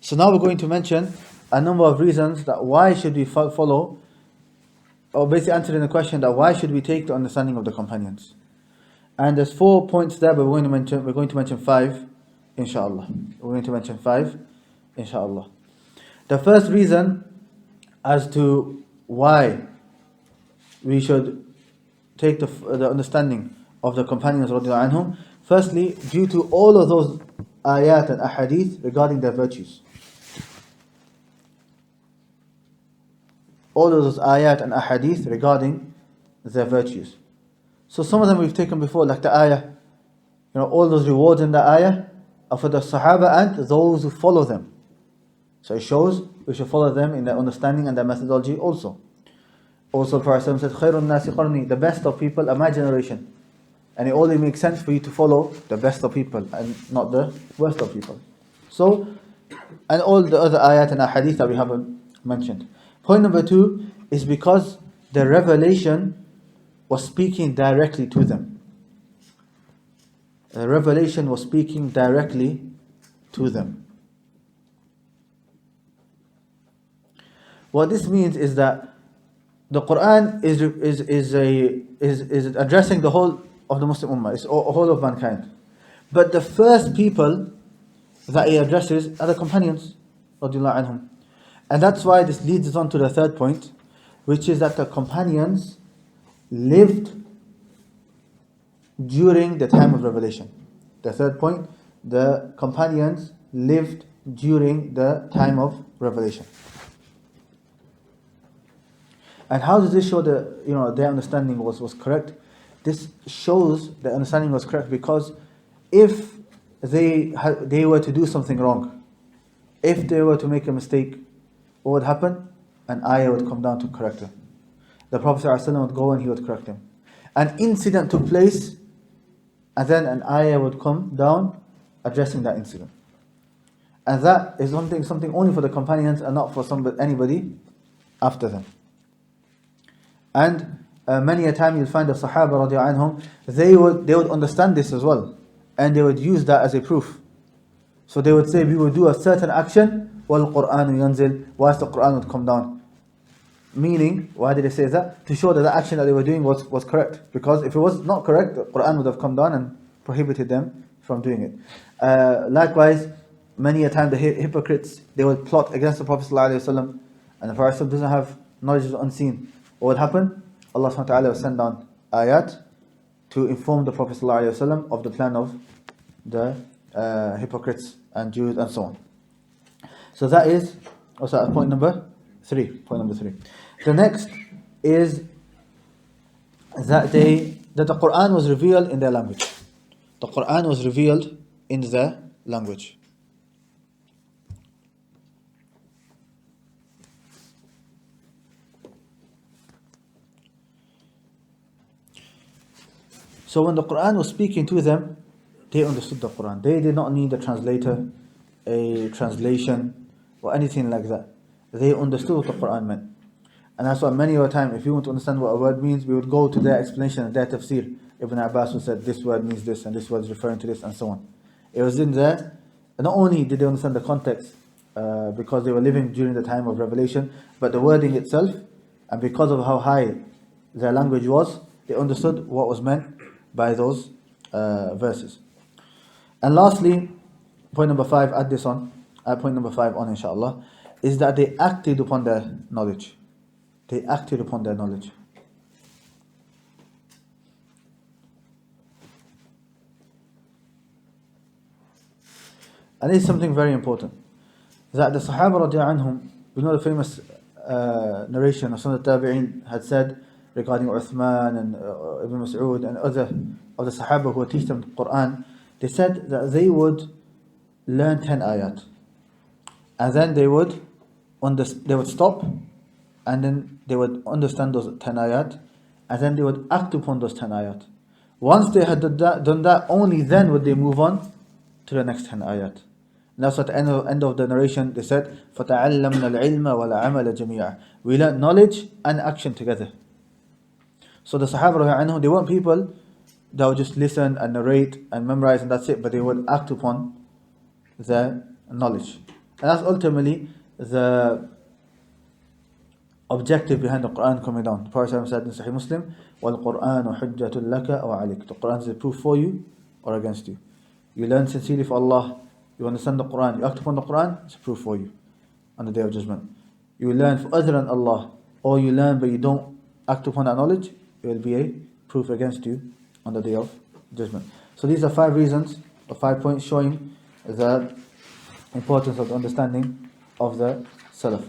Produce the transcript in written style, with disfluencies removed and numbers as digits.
So now we're going to mention a number of reasons that why should we follow, or basically answering the question that why should we take the understanding of the companions. And there's 4 points there, but we're going to mention 5, inshallah. We're going to mention 5, inshallah. The first reason as to why we should take the understanding of the companions radiallahu anhum, firstly, due to all of those ayat and ahadith regarding their virtues. All of those ayat and ahadith regarding their virtues. So some of them we've taken before, like the ayah, all those rewards in the ayah are for the Sahaba and those who follow them. So it shows we should follow them in their understanding and their methodology also. Also, Prophet said, "Khairun nasi qarni," the best of people are my generation. And it only makes sense for you to follow the best of people and not the worst of people. So, and all the other ayat and ahadith that we haven't mentioned. Point number 2 is because the revelation was speaking directly to them. The revelation was speaking directly to them. What this means is that the Quran is addressing the whole of the Muslim Ummah, it's a whole of mankind. But the first people that he addresses are the companions, radiallahu anhum. And that's why this leads us on to the third point, which is that the companions lived during the time of revelation. The third point, the companions lived during the time of revelation. And how does this show that their understanding was correct? This shows the understanding was correct because if they were to do something wrong, if they were to make a mistake, what would happen? An ayah would come down to correct them. The Prophet ﷺ would go and he would correct them. An incident took place, and then an ayah would come down addressing that incident. And that is something only for the companions and not for anybody after them. And many a time you'll find the Sahaba radiallahu anhum, they would understand this as well, and they would use that as a proof. So they would say, we would do a certain action, وَالْقُرْآنُ يَنْزِلْ, whilst the Qur'an would come down. Meaning, why did they say that? To show that the action that they were doing was correct. Because if it was not correct, the Qur'an would have come down and prohibited them from doing it. Likewise, many a time the hypocrites, they would plot against the Prophet ﷺ, and the Prophet doesn't have knowledge of the unseen. What would happen? Allah subhanahu wa ta'ala would send down ayat to inform the Prophet ﷺ of the plan of the hypocrites and Jews and so on. So that is also point number 3. Point number 3. The next is that the Quran was revealed in their language. The Quran was revealed in their language. So when the Quran was speaking to them, they understood the Quran. They did not need a translator, a translation, or anything like that. They understood what the Quran meant. And that's why many of the time, if you want to understand what a word means, we would go to their explanation and their tafsir. Ibn Abbas would say, this word means this, and this word is referring to this, and so on. It was in there. Not only did they understand the context, because they were living during the time of revelation, but the wording itself, and because of how high their language was, they understood what was meant by those verses. And lastly, point number 5, add this on, point number 5 on inshallah, is that they acted upon their knowledge. They acted upon their knowledge. And this is something very important. That the Sahaba radiallahu anhum, we know the famous narration of some of the Tabi'in had said regarding Uthman and Ibn Mas'ud and other of the Sahaba who would teach them the Quran. They said that they would learn 10 ayat. And then they would stop, and then they would understand those 10 ayat, and then they would act upon those 10 ayat. Once they had done that, only then would they move on to the next 10 ayat. And that's at the end of the narration, they said, فَتَعَلَّمْنَا الْعِلْمَ وَالْعَمَلَ جَمِيعًا. We learned knowledge and action together. So the Sahaba, they weren't people that would just listen and narrate and memorize and that's it, but they would act upon their knowledge. And that's ultimately the objective behind the Quran coming down. The Prophet said in Sahih Muslim, وَالْقُرْآنُ حُجَّةٌ لَكَ أَوْ عَلَيْكَ. The Quran is a proof for you or against you. You learn sincerely for Allah, you understand the Quran, you act upon the Quran, it's a proof for you on the Day of Judgment. You learn for other than Allah, or you learn but you don't act upon that knowledge, it will be a proof against you on the Day of Judgment. So these are 5 reasons, or 5 points showing the importance of the understanding of the Salaf.